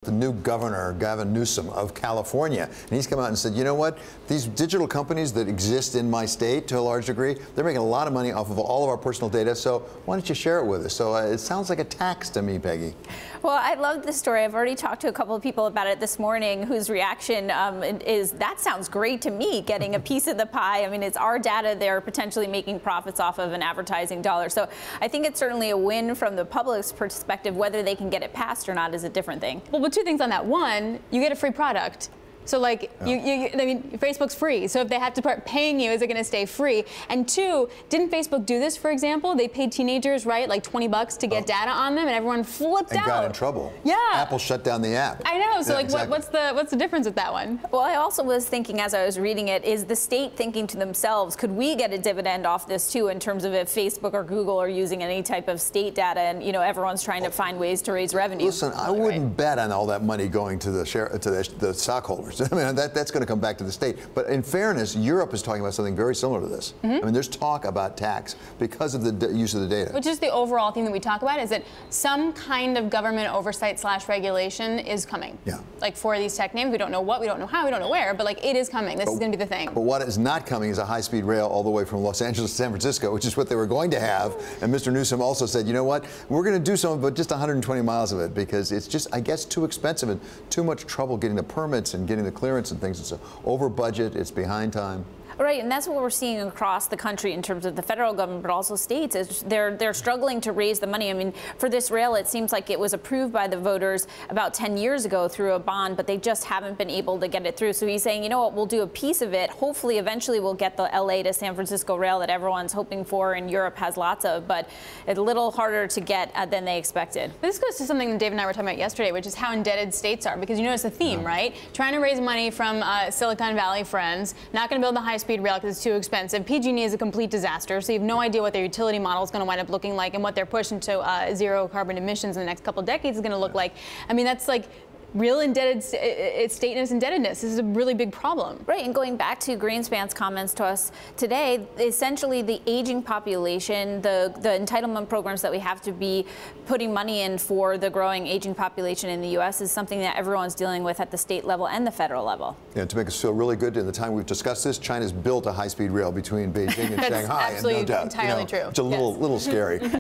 The new governor, Gavin Newsom of California, and he's come out and said, you know what, these digital companies that exist in my state to a large degree, they're making a lot of money off of all of our personal data, so why don't you share it with us? So it sounds like a tax to me, Peggy. Well, I love this story. I've already talked to a couple of people about it this morning whose reaction is, that sounds great to me, getting a piece of the pie. I mean, it's our data they're potentially making profits off of an advertising dollar. So I think it's certainly a win from the public's perspective. Whether they can get it passed or not is a different thing. Well, but two things on that. One, you get a free product. So, like, I mean, Facebook's free. So if they have to start paying you, is it going to stay free? And two, didn't Facebook do this, for example? They paid teenagers, right, like $20 to get data on them, and everyone flipped out. And got in trouble. Yeah. Apple shut down the app. I know. So, yeah, like, exactly. what's the difference with that one? Well, I also was thinking, as I was reading it, is the state thinking to themselves, could we get a dividend off this too, in terms of if Facebook or Google are using any type of state data, and everyone's trying to find ways to raise revenue. Listen, I wouldn't bet on all that money going to the stockholders. I mean, that's going to come back to the state. But in fairness, Europe is talking about something very similar to this. I mean, there's talk about tax because of the use of the data. Which is the overall thing that we talk about, is that some kind of government oversight / regulation is coming. Yeah. Like for these tech names, we don't know what, we don't know how, we don't know where, but like it is coming. This is going to be the thing. But what is not coming is a high-speed rail all the way from Los Angeles to San Francisco, which is what they were going to have. And Mr. Newsom also said, you know what, we're going to do something, but just 120 miles of it, because it's just, I guess, too expensive and too much trouble getting the permits and getting the clearance and things. It's over budget, it's behind time. Right, and that's what we're seeing across the country in terms of the federal government, but also states. Is they're struggling to raise the money. I mean, for this rail, it seems like it was approved by the voters about 10 years ago through a bond, but they just haven't been able to get it through. So he's saying, you know what, we'll do a piece of it. Hopefully, eventually, we'll get the LA to San Francisco rail that everyone's hoping for, and Europe has lots of, but it's a little harder to get than they expected. But this goes to something that Dave and I were talking about yesterday, which is how indebted states are, because you notice the theme, right? Trying to raise money from Silicon Valley friends, not going to build the high-speed rail because it's too expensive. PG&E is a complete disaster, so you have no idea what their utility model is going to wind up looking like and what their push into zero carbon emissions in the next couple of decades is going to look like. I mean, that's like real stateness indebtedness. This is a really big problem. Right, and going back to Greenspan's comments to us today, essentially the aging population, the entitlement programs that we have to be putting money in for the growing aging population in the U.S. is something that everyone's dealing with at the state level and the federal level. Yeah, to make us feel really good, in the time we've discussed this, China's built a high-speed rail between Beijing and Shanghai, and no doubt, entirely true. It's a little scary.